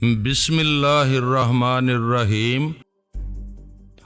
بسم اللہ الرحمن الرحیم۔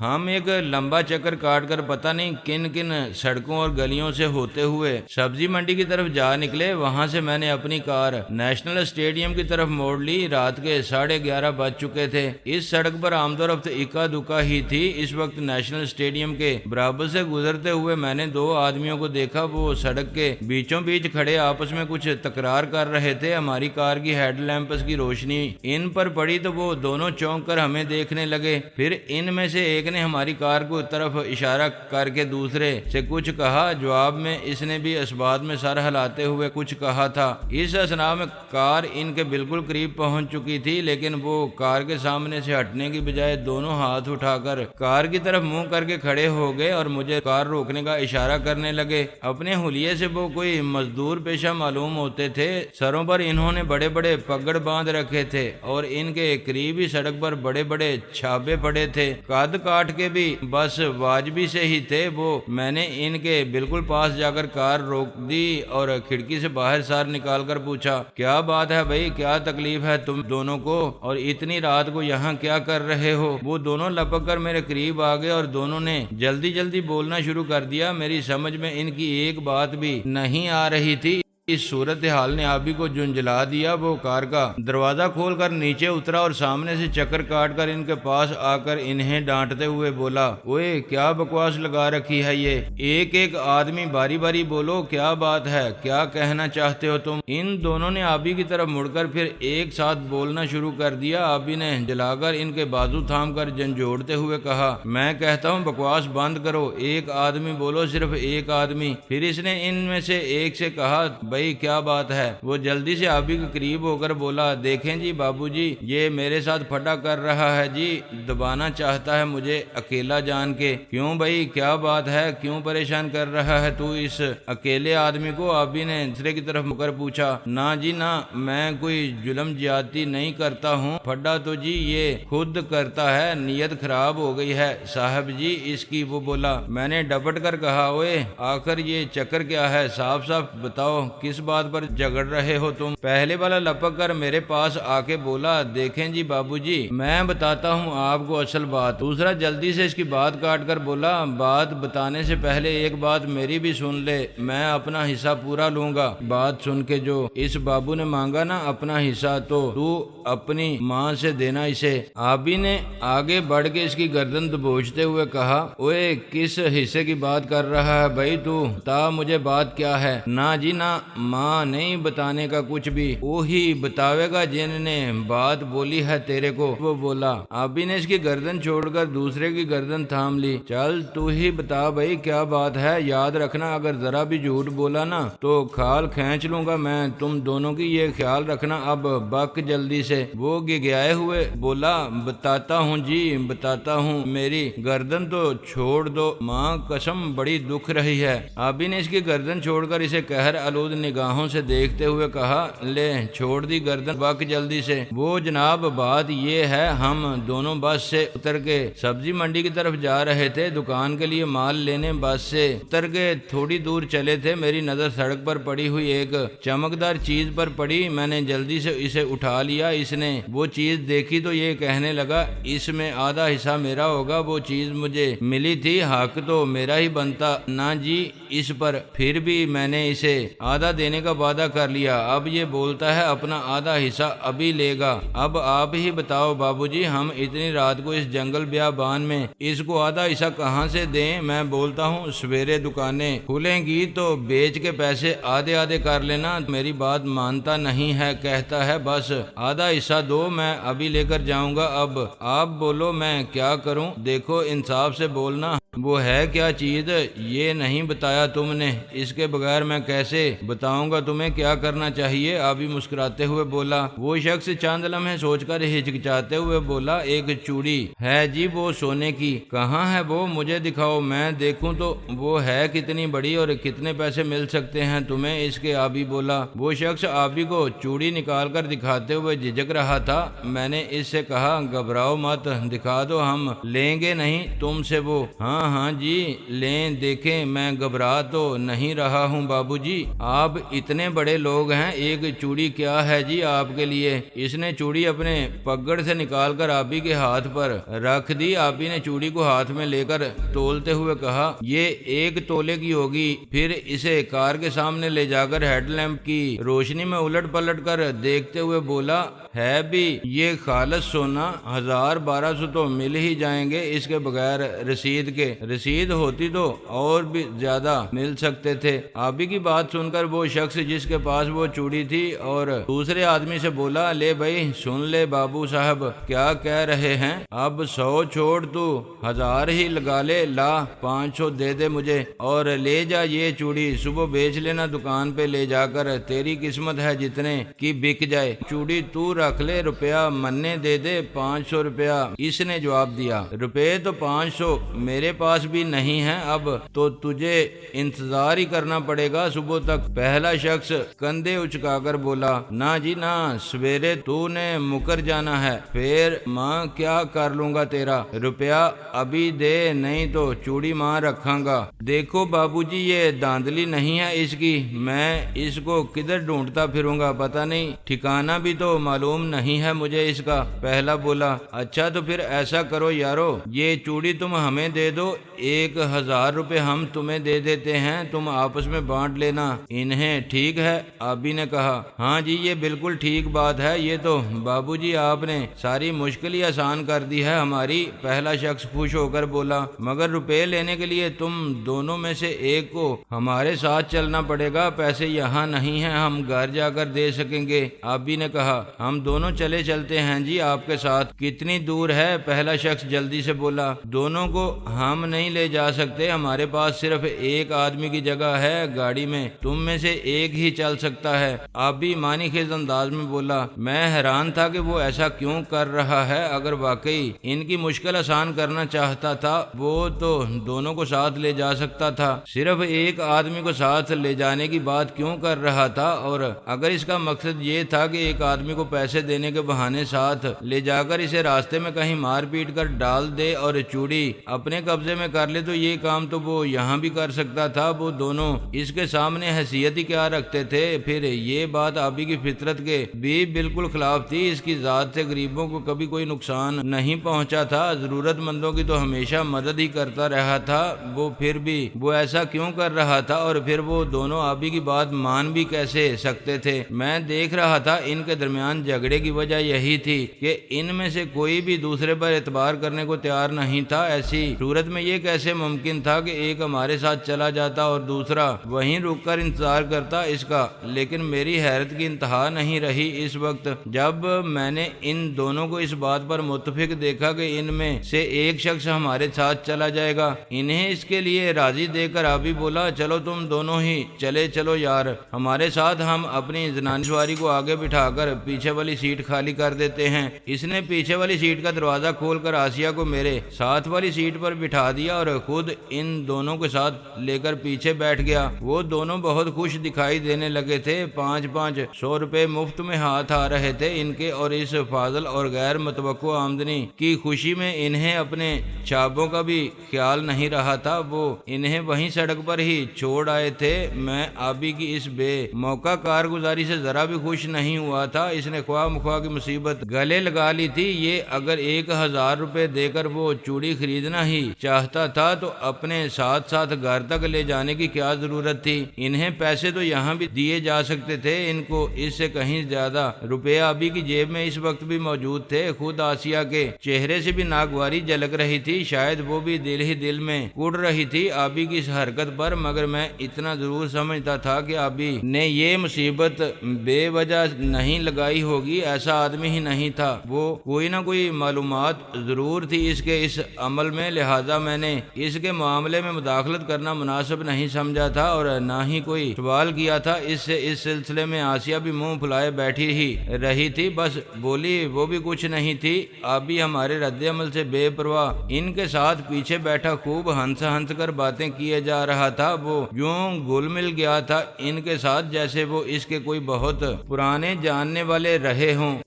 ہم ایک لمبا چکر کاٹ کر پتہ نہیں کن کن سڑکوں اور گلیوں سے ہوتے ہوئے سبزی منڈی کی طرف جا نکلے۔ وہاں سے میں نے اپنی کار نیشنل اسٹیڈیم کی طرف موڑ لی۔ رات کے 11:30 بج چکے تھے۔ اس سڑک پر آمد و رفت اکا دکا ہی تھی۔ اس وقت نیشنل اسٹیڈیم کے برابر سے گزرتے ہوئے میں نے دو آدمیوں کو دیکھا۔ وہ سڑک کے بیچوں بیچ کھڑے آپس میں کچھ تکرار کر رہے تھے۔ ہماری کار کی ہیڈ لیمپس کی روشنی ان پر پڑی تو وہ دونوں چونک کر ہمیں دیکھنے لگے۔ پھر ان میں سے ایک نے ہماری کار کو طرف اشارہ کر کے دوسرے سے کچھ کہا۔ جواب میں اس نے بھی اسبات میں سر ہلاتے ہوئے کچھ کہا تھا۔ اس اثناء میں کار ان کے بالکل قریب پہنچ چکی تھی، لیکن وہ کار کے سامنے سے ہٹنے کی بجائے دونوں ہاتھ اٹھا کر کار کی طرف منہ کر کے کھڑے ہو گئے اور مجھے کار روکنے کا اشارہ کرنے لگے۔ اپنے حلیے سے وہ کوئی مزدور پیشہ معلوم ہوتے تھے۔ سروں پر انہوں نے بڑے بڑے پگڑ باندھ رکھے تھے اور ان کے قریب ہی سڑک پر بڑے بڑے چھابے پڑے تھے۔ قد کاٹ کے بھی بس واجبی سے ہی تھے وہ۔ میں نے ان کے بالکل پاس جا کر کار روک دی اور کھڑکی سے باہر سر نکال کر پوچھا، کیا بات ہے بھائی، کیا تکلیف ہے تم دونوں کو اور اتنی رات کو یہاں کیا کر رہے ہو؟ وہ دونوں لپک کر میرے قریب آ گئے اور دونوں نے جلدی جلدی بولنا شروع کر دیا۔ میری سمجھ میں ان کی ایک بات بھی نہیں آ رہی تھی۔ اس صورتحال نے آبی کو جھنجھلا دیا۔ وہ کار کا دروازہ کھول کر نیچے اترا اور سامنے سے چکر کاٹ کر ان کے پاس آ کر انہیں ڈانٹتے ہوئے بولا، اوئے کیا بکواس لگا رکھی ہے یہ؟ ایک ایک آدمی باری باری بولو، کیا بات ہے، کیا کہنا چاہتے ہو تم؟ ان دونوں نے آبی کی طرف مڑ کر پھر ایک ساتھ بولنا شروع کر دیا۔ آبی نے جلا کر ان کے بازو تھام کر جھنجھوڑتے ہوئے کہا، میں کہتا ہوں بکواس بند کرو، ایک آدمی بولو، صرف ایک آدمی۔ پھر اس نے ان میں سے ایک سے کہا، بھائی کیا بات ہے؟ وہ جلدی سے آبی کے قریب ہو کر بولا، دیکھیں جی بابو جی، یہ میرے ساتھ پھٹا کر رہا ہے جی، دبانا چاہتا ہے مجھے اکیلا جان کے۔ کیوں بھائی کیا بات ہے، کیوں پریشان کر رہا ہے تو اس اکیلے آدمی کو؟ آبی نے دوسرے کی طرف مڑ کر پوچھا۔ نہ جی نہ، میں کوئی ظلم زیادتی نہیں کرتا ہوں، پھٹا تو جی یہ خود کرتا ہے، نیت خراب ہو گئی ہے صاحب جی اس کی۔ وہ بولا۔ میں نے ڈپٹ کر کہا، اوئے آخر یہ چکر کیا ہے، صاف صاف بتاؤ کس بات پر جھگڑ رہے ہو تم؟ پہلے والا لپک کر میرے پاس آ کے بولا، دیکھیں جی بابو جی، میں بتاتا ہوں آپ کو اصل بات۔ دوسرا جلدی سے اس کی بات کاٹ کر بولا، بات بتانے سے پہلے ایک بات میری بھی سن لے، میں اپنا حصہ پورا لوں گا۔ بات سن کے جو اس بابو نے مانگا نا اپنا حصہ، تو اپنی ماں سے دینا اسے۔ آبی نے آگے بڑھ کے اس کی گردن دبوچتے ہوئے کہا، اوئے کس حصے کی بات کر رہا ہے بھائی تو؟ بتا مجھے بات کیا ہے؟ نہ جی نہ، ماں نہیں بتانے کا کچھ بھی، وہی بتاوے گا جن نے بات بولی ہے تیرے کو۔ وہ بولا۔ آبی نے اس کی گردن چھوڑ کر دوسرے کی گردن تھام لی۔ چل تو ہی بتا بھائی کیا بات ہے، یاد رکھنا اگر ذرا بھی جھوٹ بولا نا تو کھال کھینچ لوں گا میں تم دونوں کی، یہ خیال رکھنا۔ اب بک جلدی سے۔ وہ گگیائے ہوئے بولا، بتاتا ہوں جی بتاتا ہوں، میری گردن تو چھوڑ دو ماں، قسم بڑی دکھ رہی ہے۔ آبی نے اس کی گردن چھوڑ کر اسے قہر آلود نگاہوں سے دیکھتے ہوئے کہا، لے چھوڑ دی گردن، بک جلدی سے۔ وہ جناب بات یہ ہے، ہم دونوں بس سے اتر کے سبزی منڈی کی طرف جا رہے تھے دکان کے لیے مال لینے۔ بس سے اتر کے تھوڑی دور چلے تھے، میری نظر سڑک پر پڑی ہوئی ایک چمکدار چیز پر پڑی۔ میں نے جلدی سے اسے اٹھا لیا۔ اس نے وہ چیز دیکھی تو یہ کہنے لگا، اس میں آدھا حصہ میرا ہوگا، وہ چیز مجھے ملی تھی، حق تو میرا ہی بنتا نا جی اس پر۔ پھر بھی میں نے اسے آدھا دینے کا وعدہ کر لیا، اب یہ بولتا ہے اپنا آدھا حصہ ابھی لے گا۔ اب آپ ہی بتاؤ بابو جی، ہم اتنی رات کو اس جنگل بیابان میں اس کو آدھا حصہ کہاں سے دیں؟ میں بولتا ہوں سویرے دکانیں کھلیں گی تو بیچ کے پیسے آدھے آدھے کر لینا۔ میری بات مانتا نہیں ہے، کہتا ہے بس آدھا حصہ دو، میں ابھی لے کر جاؤں گا۔ اب آپ بولو میں کیا کروں؟ دیکھو انصاف سے بولنا، وہ ہے کیا چیز یہ نہیں بتایا تم نے، اس کے بغیر میں کیسے بتاؤں گا تمہیں کیا کرنا چاہیے؟ آبی مسکراتے ہوئے بولا۔ وہ شخص چند لمحے سوچ کر ہچکچاتے ہوئے بولا، ایک چوڑی ہے جی وہ سونے کی۔ کہاں ہے وہ؟ مجھے دکھاؤ میں دیکھوں تو وہ ہے کتنی بڑی اور کتنے پیسے مل سکتے ہیں تمہیں اس کے؟ آبی بولا۔ وہ شخص آبی کو چوڑی نکال کر دکھاتے ہوئے جھجک رہا تھا۔ میں نے اس سے کہا، گھبراؤ مت، دکھا دو، ہم لیں گے نہیں تم سے وہ۔ ہاں ہاں جی لیں دیکھیں، میں گھبرا تو نہیں رہا ہوں بابو جی، آپ اتنے بڑے لوگ ہیں، ایک چوڑی کیا ہے جی آپ کے لیے۔ اس نے چوڑی اپنے پگڑ سے نکال کر آبی کے ہاتھ پر رکھ دی۔ آبی نے چوڑی کو ہاتھ میں لے کر تولتے ہوئے کہا، یہ 1 تولے کی ہوگی۔ پھر اسے کار کے سامنے لے جا کر ہیڈ لیمپ کی روشنی میں الٹ پلٹ کر دیکھتے ہوئے بولا، ہے بھی یہ خالص سونا، 1000-1200 تو مل ہی جائیں گے اس کے بغیر رسید کے، رسید ہوتی تو اور بھی زیادہ مل سکتے تھے۔ آبی کی بات سن کر وہ شخص جس کے پاس وہ چوڑی تھی اور دوسرے آدمی سے بولا، لے بھائی سن لے بابو صاحب کیا کہہ رہے ہیں، اب 100 چھوڑ تو 1000 ہی لگا لے، لا 500 دے دے مجھے اور لے جا یہ چوڑی، صبح بیچ لینا دکان پہ لے جا کر، تیری قسمت ہے جتنے کی بک جائے، چوڑی تو رکھ لے، روپیہ مننے دے دے 500 روپیہ۔ اس نے جواب دیا، روپے تو 500 میرے پاس بھی نہیں ہے، اب تو تجھے انتظار ہی کرنا پڑے گا صبح تک۔ پہلا شخص کندھے اچکا کر بولا، نہ جی نہ، سویرے تو نے مکر جانا ہے، پھر ماں کیا کر لوں گا تیرا، روپیہ ابھی دے نہیں تو چوڑی ماں رکھاں گا۔ دیکھو بابو جی یہ دھاندلی نہیں ہے اس کی، میں اس کو کدھر ڈھونڈتا پھروں گا، پتہ نہیں ٹھکانہ بھی تو معلوم نہیں ہے مجھے اس کا۔ پہلا بولا، اچھا تو پھر ایسا کرو یارو، یہ چوڑی تم ہمیں دے دو، 1000 روپے ہم تمہیں دے دیتے ہیں، تم آپس میں بانٹ لینا انہیں، ٹھیک ہے؟ آبی نے کہا، ہاں جی یہ بالکل ٹھیک بات ہے، یہ تو بابو جی آپ نے ساری مشکل ہی آسان کر دی ہے ہماری۔ پہلا شخص خوش ہو کر بولا، مگر روپے لینے کے لیے تم دونوں میں سے ایک کو ہمارے ساتھ چلنا پڑے گا، پیسے یہاں نہیں ہیں، ہم گھر جا کر دے سکیں گے۔ آبی نے کہا، ہم دونوں چلتے ہیں جی آپ کے ساتھ۔ کتنی دور ہے؟ پہلا شخص جلدی سے بولا، دونوں کو ہم نہیں لے جا سکتے، ہمارے پاس صرف ایک آدمی کی جگہ ہے گاڑی میں، تم میں سے ایک ہی چل سکتا ہے۔ آبی معنی خیز انداز میں بولا، میں حیران تھا کہ وہ ایسا کیوں کر رہا ہے، اگر واقعی ان کی مشکل آسان کرنا چاہتا تھا وہ تو دونوں کو ساتھ لے جا سکتا تھا، صرف ایک آدمی کو ساتھ لے جانے کی بات کیوں کر رہا تھا؟ اور اگر اس کا مقصد یہ تھا کہ ایک آدمی کو پیسے دینے کے بہانے ساتھ لے جا کر اسے راستے میں کہیں مار پیٹ کر ڈال دے اور چوڑی اپنے قبضے میں کر لے، تو یہ کام تو وہ یہاں بھی کر سکتا تھا، وہ دونوں اس کے سامنے حیثیت ہی کیا رکھتے تھے۔ پھر یہ بات آبی کی فطرت کے بھی بالکل خلاف تھی، اس کی ذات سے غریبوں کو کبھی کوئی نقصان نہیں پہنچا تھا، ضرورت مندوں کی تو ہمیشہ مدد ہی کرتا رہا تھا، وہ پھر بھی وہ ایسا کیوں کر رہا تھا؟ اور پھر وہ دونوں آبی کی بات مان بھی کیسے سکتے تھے؟ میں دیکھ رہا تھا ان کے درمیان جھگڑے کی وجہ یہی تھی کہ ان میں سے کوئی بھی دوسرے پر اعتبار کرنے کو تیار نہیں تھا، ایسی صورت میں یہ کیسے ممکن تھا کہ ایک ہمارے ساتھ چلا جاتا اور دوسرا وہیں رک کر انتظار کرتا اس کا؟ لیکن میری حیرت کی انتہا نہیں رہی اس وقت جب میں نے ان دونوں کو اس بات پر متفق دیکھا کہ ان میں سے ایک شخص ہمارے ساتھ چلا جائے گا۔ انہیں اس کے لیے راضی دیکھ کر آبی بولا، چلو تم دونوں ہی چلو یار ہمارے ساتھ، ہم اپنی زنانی سواری کو آگے بٹھا کر پیچھے والی سیٹ خالی کر دیتے ہیں۔ اس نے پیچھے والی سیٹ کا دروازہ کھول کر آسیہ کو میرے ساتھ والی سیٹ پر بٹھا دیا اور خود ان دونوں کے ساتھ لے کر پیچھے بیٹھ گیا۔ وہ دونوں بہت خوش دکھائی دینے لگے تھے، 500 روپے مفت میں ہاتھ آ رہے تھے ان کے، اور اس فاضل اور غیر متوقع آمدنی کی خوشی میں انہیں اپنے چھاپوں کا بھی خیال نہیں رہا تھا، وہ انہیں وہیں سڑک پر ہی چھوڑ آئے تھے۔ میں آبی کی اس بے موقع کارگزاری سے ذرا بھی خوش نہیں ہوا تھا، اس نے خواہ مخواہ کی مصیبت گلے لگا لی تھی۔ یہ اگر 1000 روپے دے کر وہ چوڑی خریدنا ہی چاہتا تھا تو اپنے ساتھ گھر تک لے جانے کی کیا ضرورت تھی؟ انہیں پیسے تو یہاں بھی دیے جا سکتے تھے، ان کو اس سے کہیں زیادہ روپے آبی کی جیب میں اس وقت بھی موجود تھے۔ خود آسیہ کے چہرے سے بھی ناگواری جھلک رہی تھی، شاید وہ بھی دل ہی دل میں کڑ رہی تھی آبی کی اس حرکت پر، مگر میں اتنا ضرور سمجھتا تھا کہ آبی نے یہ مصیبت بے وجہ نہیں لگائی ہوگی، ایسا آدمی ہی نہیں تھا، وہ کوئی نہ کوئی معلومات ضرور تھی اس کے اس عمل میں، لہذا میں نے اس کے معاملے میں مداخلت کرنا مناسب نہیں سمجھا تھا اور نہ ہی کوئی سوال کیا تھا۔ اس سلسلے میں آسیہ بھی منہ پھلائے بیٹھی ہی رہی تھی، بس بولی وہ بھی کچھ نہیں تھی۔ آبی ہمارے رد عمل سے بے پرواہ ان کے ساتھ پیچھے بیٹھا خوب ہنس کر باتیں کیے جا رہا تھا، وہ یوں گل مل گیا تھا ان کے ساتھ جیسے وہ اس کے کوئی بہت پرانے جاننے والے رہے ہوں۔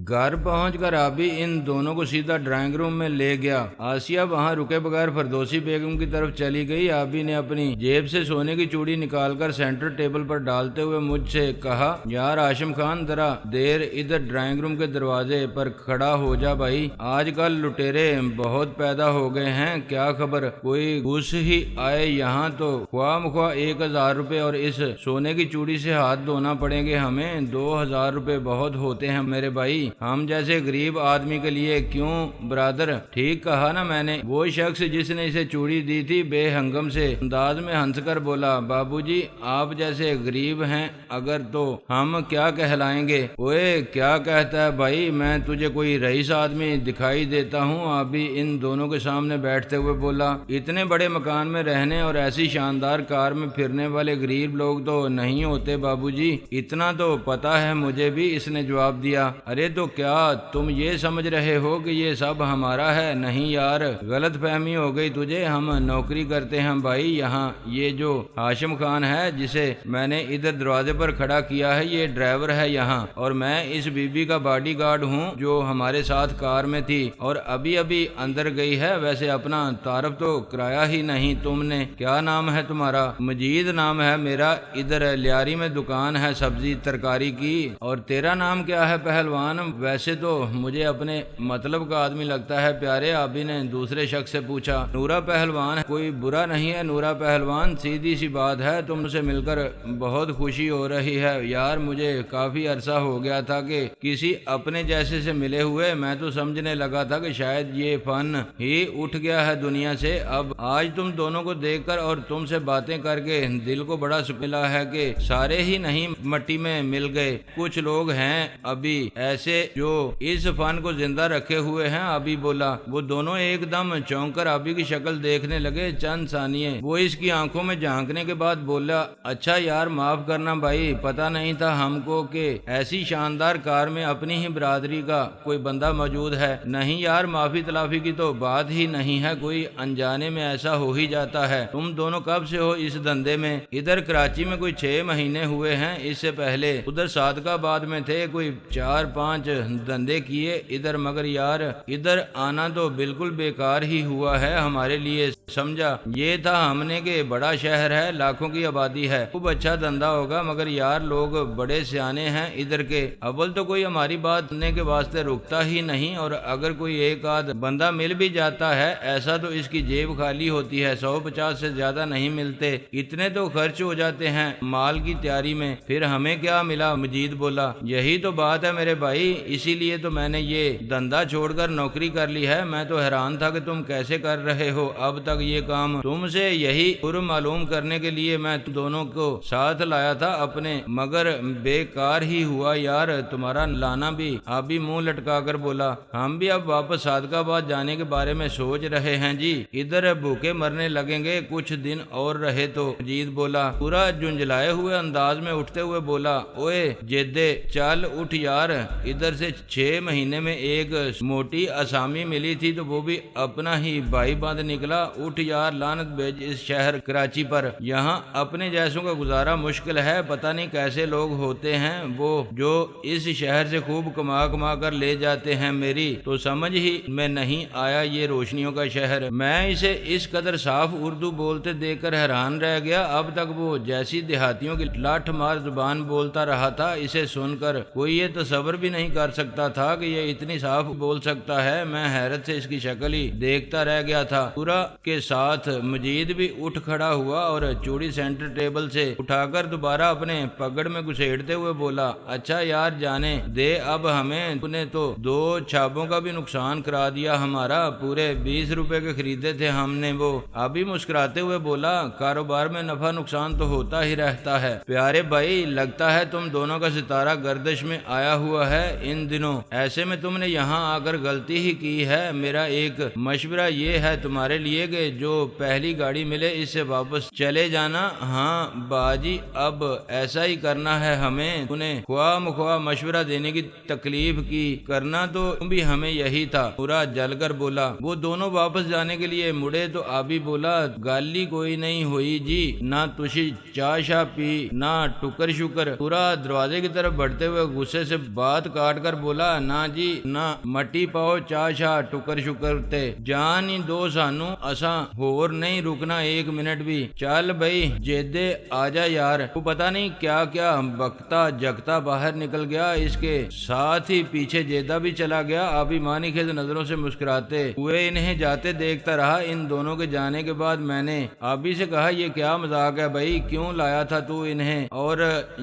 گھر پہنچ کر آبی ان دونوں کو سیدھا ڈرائنگ روم میں لے گیا۔ آسیہ وہاں رکے بغیر فردوسی بیگم کی طرف چلی گئی۔ آبی نے اپنی جیب سے سونے کی چوڑی نکال کر سینٹر ٹیبل پر ڈالتے ہوئے مجھ سے کہا، یار ہاشم خان ذرا دیر ادھر ڈرائنگ روم کے دروازے پر کھڑا ہو جا بھائی، آج کل لٹیرے بہت پیدا ہو گئے ہیں، کیا خبر کوئی گھس ہی آئے یہاں تو خواہ مخواہ 1000 روپے اور اس سونے کی چوڑی سے ہاتھ دھونا پڑیں گے ہمیں۔ 2000 روپے بہت ہوتے ہیں میرے بھائی، ہم جیسے غریب آدمی کے لیے کیوں برادر؟ ٹھیک کہا نا میں نے؟ وہ شخص جس نے اسے چوڑی دی تھی بے ہنگم سے انداز میں ہنس کر بولا، بابو جی آپ جیسے غریب ہیں اگر تو ہم کیا کہلائیں گے؟ اوئے کیا کہتا ہے بھائی، میں تجھے کوئی رئیس آدمی دکھائی دیتا ہوں؟ ابھی ان دونوں کے سامنے بیٹھتے ہوئے بولا، اتنے بڑے مکان میں رہنے اور ایسی شاندار کار میں پھرنے والے غریب لوگ تو نہیں ہوتے بابو جی، اتنا تو پتا ہے مجھے بھی۔ اس نے جواب دیا، ارے تو کیا تم یہ سمجھ رہے ہو کہ یہ سب ہمارا ہے؟ نہیں یار، غلط فہمی ہو گئی تجھے، ہم نوکری کرتے ہیں بھائی یہاں۔ یہ جو ہاشم خان ہے جسے میں نے ادھر دروازے پر کھڑا کیا ہے یہ ڈرائیور ہے یہاں، اور میں اس بی بی کا باڈی گارڈ ہوں جو ہمارے ساتھ کار میں تھی اور ابھی اندر گئی ہے۔ ویسے اپنا تعارف تو کرایا ہی نہیں تم نے، کیا نام ہے تمہارا؟ مجید نام ہے میرا، ادھر لیاری میں دکان ہے سبزی ترکاری کی۔ اور تیرا نام کیا ہے پہلوان؟ ویسے تو مجھے اپنے مطلب کا آدمی لگتا ہے پیارے، آبی نے دوسرے شخص سے پوچھا۔ نورا پہلوان، کوئی برا نہیں ہے نورا پہلوان، سیدھی سی بات ہے، تم سے مل کر بہت خوشی ہو رہی ہے یار، مجھے کافی عرصہ ہو گیا تھا کہ کسی اپنے جیسے سے ملے ہوئے، میں تو سمجھنے لگا تھا کہ شاید یہ فن ہی اٹھ گیا ہے دنیا سے۔ اب آج تم دونوں کو دیکھ کر اور تم سے باتیں کر کے دل کو بڑا سکون ملا ہے کہ سارے ہی نہیں مٹی میں مل گئے، کچھ لوگ ہیں ابھی ایسے جو اس فن کو زندہ رکھے ہوئے ہیں۔ ابھی بولا۔ وہ دونوں ایک دم چونک کر ابھی کی شکل دیکھنے لگے۔ چند ثانیے وہ اس کی آنکھوں میں جھانکنے کے بعد بولا، اچھا یار معاف کرنا بھائی، پتہ نہیں تھا ہم کو کہ ایسی شاندار کار میں اپنی ہی برادری کا کوئی بندہ موجود ہے۔ نہیں یار، معافی تلافی کی تو بات ہی نہیں ہے، کوئی انجانے میں ایسا ہو ہی جاتا ہے۔ تم دونوں کب سے ہو اس دھندے میں؟ ادھر کراچی میں کوئی 6 مہینے ہوئے ہیں، اس سے پہلے ادھر صادق آباد میں تھے، کوئی 4-5 دھندے کیے ادھر، مگر یار ادھر آنا تو بالکل بیکار ہی ہوا ہے ہمارے لیے، سمجھا؟ یہ تھا ہم نے کہ بڑا شہر ہے، لاکھوں کی آبادی ہے، خوب اچھا دھندا ہوگا، مگر یار لوگ بڑے سیانے ہیں ادھر کے، اول تو کوئی ہماری بات سننے کے واسطے رکتا ہی نہیں، اور اگر کوئی ایک آدھ بندہ مل بھی جاتا ہے ایسا تو اس کی جیب خالی ہوتی ہے، 150 سے زیادہ نہیں ملتے، اتنے تو خرچ ہو جاتے ہیں مال کی تیاری میں، پھر ہمیں کیا ملا؟ مجید بولا، یہی تو بات ہے میرے بھائی، اسی لیے تو میں نے یہ دھندا چھوڑ کر نوکری کر لی ہے، میں تو حیران تھا کہ تم کیسے کر رہے ہو اب تک یہ کام، تم سے یہی معلوم کرنے کے لیے میں دونوں کو ساتھ لایا تھا اپنے، مگر بیکار ہی ہوا یار تمہارا لانا بھی۔ ابھی منہ لٹکا کر بولا، ہم بھی اب واپس صادق آباد جانے کے بارے میں سوچ رہے ہیں جی، ادھر بھوکے مرنے لگیں گے کچھ دن اور رہے تو۔ مجید بولا، پورا جنجلائے ہوئے انداز میں اٹھتے ہوئے بولا، اوئے جدے چل اٹھ یار، ادھر سے 6 مہینے میں ایک موٹی اسامی ملی تھی تو وہ بھی اپنا ہی بھائی بند نکلا، اٹھ یار، لعنت بھیج اس شہر کراچی پر، یہاں اپنے جیسوں کا گزارا مشکل ہے، پتہ نہیں کیسے لوگ ہوتے ہیں وہ جو اس شہر سے خوب کما کر لے جاتے ہیں، میری تو سمجھ ہی میں نہیں آیا یہ روشنیوں کا شہر۔ میں اسے اس قدر صاف اردو بولتے دیکھ کر حیران رہ گیا، اب تک وہ جیسی دیہاتیوں کی لاٹھ مار زبان بولتا رہا تھا، اسے سن کر کوئی یہ تصور بھی نہیں کر سکتا تھا کہ یہ اتنی صاف بول سکتا ہے، میں حیرت سے اس کی شکل ہی دیکھتا رہ گیا تھا۔ پورا کے ساتھ مجید بھی اٹھ کھڑا ہوا اور چوڑی سینٹر ٹیبل سے اٹھا کر دوبارہ اپنے پگڑ میں گھسیڑتے ہوئے بولا، اچھا یار جانے دے اب ہمیں، تو نے تو 2 چھاپوں کا بھی نقصان کرا دیا ہمارا، پورے 20 روپے کے خریدے تھے ہم نے وہ۔ ابھی مسکراتے ہوئے بولا، کاروبار میں نفع نقصان تو ہوتا ہی رہتا ہے پیارے بھائی، لگتا ہے تم دونوں کا ستارہ گردش میں آیا ہوا ہے ان دنوں، ایسے میں تم نے یہاں آ کر غلطی ہی کی ہے، میرا ایک مشورہ یہ ہے تمہارے لیے کہ جو پہلی گاڑی ملے اس سے واپس چلے جانا۔ ہاں باجی اب ایسا ہی کرنا ہے ہمیں، انہیں خواہ مخواہ مشورہ دینے کی تکلیف کی، کرنا تو بھی ہمیں یہی تھا، پورا جل کر بولا۔ وہ دونوں واپس جانے کے لیے مڑے تو ابھی بولا، گالی کوئی نہیں ہوئی جی، نہ تشی چاہ شاہ پی، نہ ٹکر شکر، پورا دروازے کی طرف بڑھتے ہوئے غصے سے بات کاٹ کاٹ کر بولا نا جی نہ مٹی پاؤ چا شاہ ٹکر شکر تے جان ہی دو سانو اساں ہور نہیں رکنا ایک منٹ بھی، چل بھائی جیدے آجا یار۔ وہ پتہ نہیں کیا کیا بکتا جگتا باہر نکل گیا، اس کے ساتھ ہی پیچھے جیدہ بھی چلا گیا۔ آبی مانی خیز نظروں سے مسکراتے ہوئے انہیں جاتے دیکھتا رہا۔ ان دونوں کے جانے کے بعد میں نے آبی سے کہا یہ کیا مذاق ہے بھائی، کیوں لایا تھا تو انہیں، اور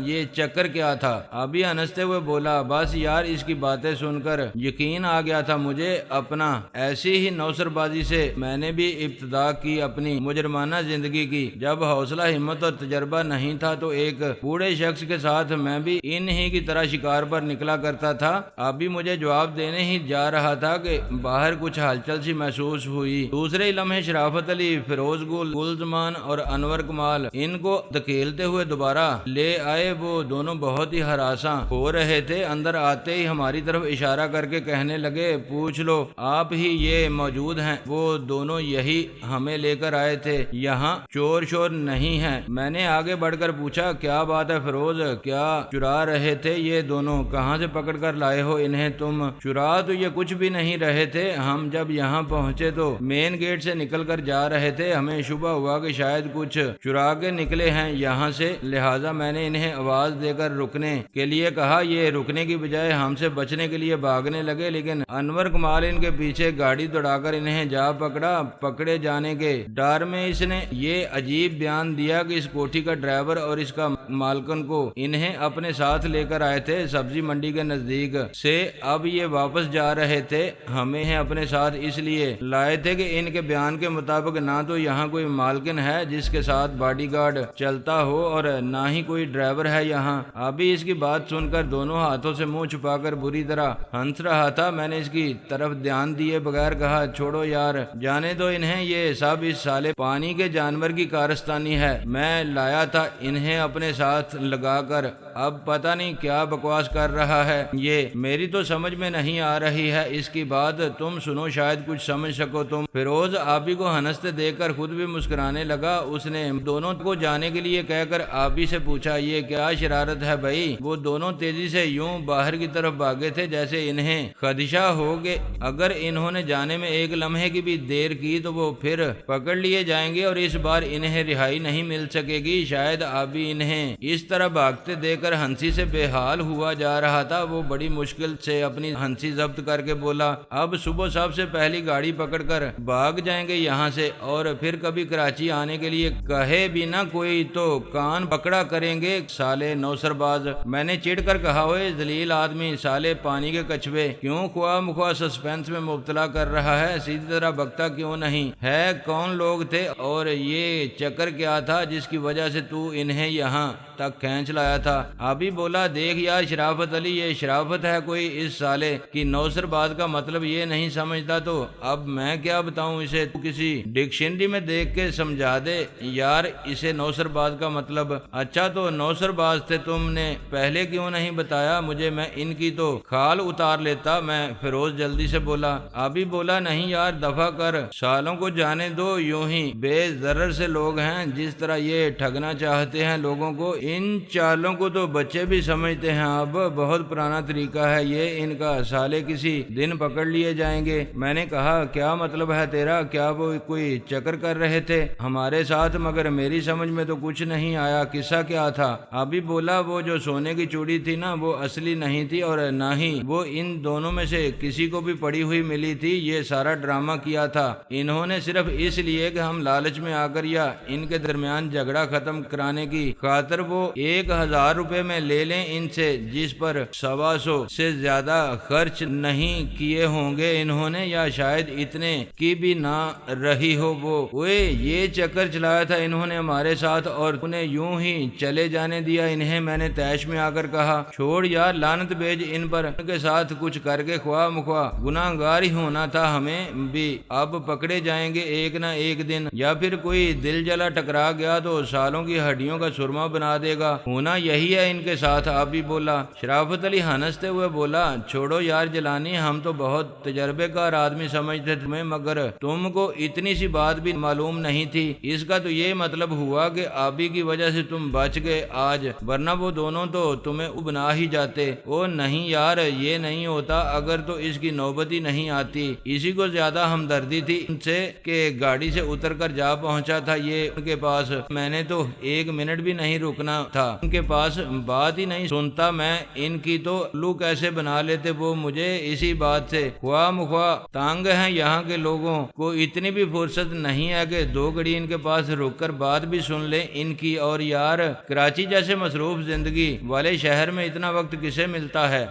یہ چکر کیا تھا؟ آبی ہنستے ہوئے بولا بس یار اس کی باتیں سن کر یقین آ گیا تھا مجھے اپنا، ایسی ہی نوسر بازی سے میں نے بھی ابتدا کی اپنی مجرمانہ زندگی کی۔ جب حوصلہ ہمت اور تجربہ نہیں تھا تو ایک بوڑھے شخص کے ساتھ میں بھی انہی کی طرح شکار پر نکلا کرتا تھا۔ ابھی مجھے جواب دینے ہی جا رہا تھا کہ باہر کچھ ہلچل سی محسوس ہوئی۔ دوسرے لمحے شرافت علی، فیروز گلزمان اور انور کمال ان کو دھکیلتے ہوئے دوبارہ لے آئے۔ وہ دونوں بہت ہی ہراساں ہو رہے تھے۔ اندر آتے ہی ہماری طرف اشارہ کر کے کہنے لگے پوچھ لو آپ ہی یہ موجود ہیں، وہ دونوں یہی ہمیں لے کر آئے تھے، یہاں چور شور نہیں ہے۔ میں نے آگے بڑھ کر پوچھا کیا بات ہے فیروز، کیا چرا رہے تھے یہ دونوں؟ کہاں سے پکڑ کر لائے ہو انہیں تم؟ چرا تو یہ کچھ بھی نہیں رہے تھے، ہم جب یہاں پہنچے تو مین گیٹ سے نکل کر جا رہے تھے، ہمیں شبہ ہوا کہ شاید کچھ چرا کے نکلے ہیں یہاں سے، لہٰذا میں نے انہیں آواز دے کر رکنے کے لیے کہا۔ یہ رکنے کی بجائے ہم سے بچنے کے لیے بھاگنے لگے، لیکن انور کمال ان کے پیچھے گاڑی دوڑا کر انہیں جا پکڑا۔ پکڑے جانے کے ڈر میں اس نے یہ عجیب بیان دیا کہ اس کوٹھی کا ڈرائیور اور اس کا مالکن کو انہیں اپنے ساتھ لے کر آئے تھے سبزی منڈی کے نزدیک سے، اب یہ واپس جا رہے تھے، ہمیں اپنے ساتھ اس لیے لائے تھے کہ ان کے بیان کے مطابق نہ تو یہاں کوئی مالکن ہے جس کے ساتھ باڈی گارڈ چلتا ہو اور نہ ہی کوئی ڈرائیور ہے یہاں۔ ابھی اس کی بات سن کر دونوں ہاتھوں سے منہ چھپا کر بری طرح ہنس رہا تھا۔ میں نے اس کی طرف دھیان دیے بغیر کہا چھوڑو یار جانے دو انہیں، یہ سب اس سالے پانی کے جانور کی کارستانی ہے، میں لایا تھا انہیں اپنے ساتھ لگا کر، اب پتہ نہیں کیا بکواس کر رہا ہے یہ، میری تو سمجھ میں نہیں آ رہی ہے اس کی بات، تم سنو شاید کچھ سمجھ سکو تم۔ فیروز آبی کو ہنستے دیکھ کر خود بھی مسکرانے لگا۔ اس نے دونوں کو جانے کے لیے کہہ کر آبی سے پوچھا یہ کیا شرارت ہے بھائی؟ وہ دونوں تیزی سے یوں باہر کی طرف بھاگے تھے جیسے انہیں خدشہ ہو کہ اگر انہوں نے جانے میں ایک لمحے کی بھی دیر کی تو وہ پھر پکڑ لیے جائیں گے اور اس بار انہیں رہائی نہیں مل سکے گی۔ شاید آبی انہیں اس طرح بھاگتے دیکھ کر ہنسی سے بے حال ہوا جا رہا تھا۔ وہ بڑی مشکل سے اپنی ہنسی ضبط کر کے بولا اب صبح سب سے پہلی گاڑی پکڑ کر بھاگ جائیں گے یہاں سے، اور پھر کبھی کراچی آنے کے لیے کہے بھی نہ کوئی تو کان پکڑا کریں گے سالے نوسر باز۔ میں نے چڑ کر کہا ہوئے ذلیل آدمی، سالے پانی کے کچھوے، کیوں خواہ مخواہ سسپینس میں مبتلا کر رہا ہے؟ سیدھی طرح بکتا کیوں نہیں ہے؟ کون لوگ تھے اور یہ چکر کیا تھا جس کی وجہ سے تو انہیں یہاں تک کھینچ لایا تھا؟ ابھی بولا دیکھ یار شرافت علی، یہ شرافت ہے کوئی اس سالے کی نوسر باز کا مطلب یہ نہیں سمجھتا تو اب میں کیا بتاؤں اسے؟ تو کسی ڈکشنری میں دیکھ کے سمجھا دے یار اسے نوسر باز کا مطلب۔ اچھا تو نوسر باز تھے، تم نے پہلے کیوں نہیں بتایا مجھے؟ میں ان کی تو کھال اتار لیتا میں، فیروز جلدی سے بولا۔ ابھی بولا نہیں یار دفع کر، سالوں کو جانے دو، یوں ہی بے ضرر سے لوگ ہیں، جس طرح یہ ٹھگنا چاہتے ہیں لوگوں کو ان چالوں کو تو بچے بھی سمجھتے ہیں، اب بہت پرانا طریقہ ہے یہ ان کا، سالے کسی دن پکڑ لیے جائیں گے۔ میں نے کہا کیا مطلب ہے تیرا؟ کیا وہ کوئی چکر کر رہے تھے ہمارے ساتھ؟ مگر میری سمجھ میں تو کچھ نہیں آیا، قصہ کیا تھا؟ ابھی بولا وہ جو سونے کی چوڑی تھی نا وہ اصلی نہیں تھی اور نہ ہی وہ ان دونوں میں سے کسی کو بھی پڑی ہوئی ملی تھی، یہ سارا ڈرامہ کیا تھا انہوں نے صرف اس لیے کہ ہم لالچ میں آ کر یا ان کے درمیان جھگڑا ختم کرانے کی خاطر وہ 1000 روپے میں لے لیں ان سے، جس پر 125 سے زیادہ خرچ نہیں کیے ہوں گے انہوں نے، یا شاید اتنے کی بھی نہ رہی ہو وہ۔ یہ چکر چلایا تھا انہوں نے ہمارے ساتھ اور انہیں یوں ہی چلے جانے دیا انہیں۔ میں نے تیش میں آ کر کہا چھوڑ یار لعنت بھیج ان پر، ان کے ساتھ کچھ کر کے خواہ مخواہ گناہ گار ہی ہونا تھا ہمیں بھی، اب پکڑے جائیں گے ایک نہ ایک دن، یا پھر کوئی دل جلا ٹکرا گیا تو سالوں کی ہڈیوں کا سرما بنا دے گا، ہونا یہی ہے ان کے ساتھ۔ آپ بھی بولا۔ شرافت علی ہنستے ہوئے بولا چھوڑو یار جلانی، ہم تو بہت تجربے کار آدمی سمجھتے تمہیں، مگر تم کو اتنی سی بات بھی معلوم نہیں تھی۔ اس کا تو یہ مطلب ہوا کہ آبی کی وجہ سے تم بچ گئے آج، ورنہ وہ دونوں تو تمہیں ابنا ہی جاتے۔ او نہیں یار یہ نہیں ہوتا اگر تو اس کی نوبت ہی نہیں آتی۔ اسی کو زیادہ ہمدردی تھی ان سے کہ گاڑی سے اتر کر جا پہنچا تھا یہ ان کے پاس، میں نے تو 1 منٹ بھی نہیں رکنا تھا ان کے پاس، بات ہی نہیں سنتا میں ان کی تو الو کیسے بنا لیتے وہ مجھے اسی بات سے، خواہ مخواہ تانگ ہیں یہاں کے لوگوں کو، اتنی بھی فرصت نہیں ہے کہ 2 گھڑی ان کے پاس رک کر بات بھی سن لیں ان کی۔ اور یار کراچی جیسے مصروف زندگی والے شہر میں اتنا وقت کسے ملتا ہے؟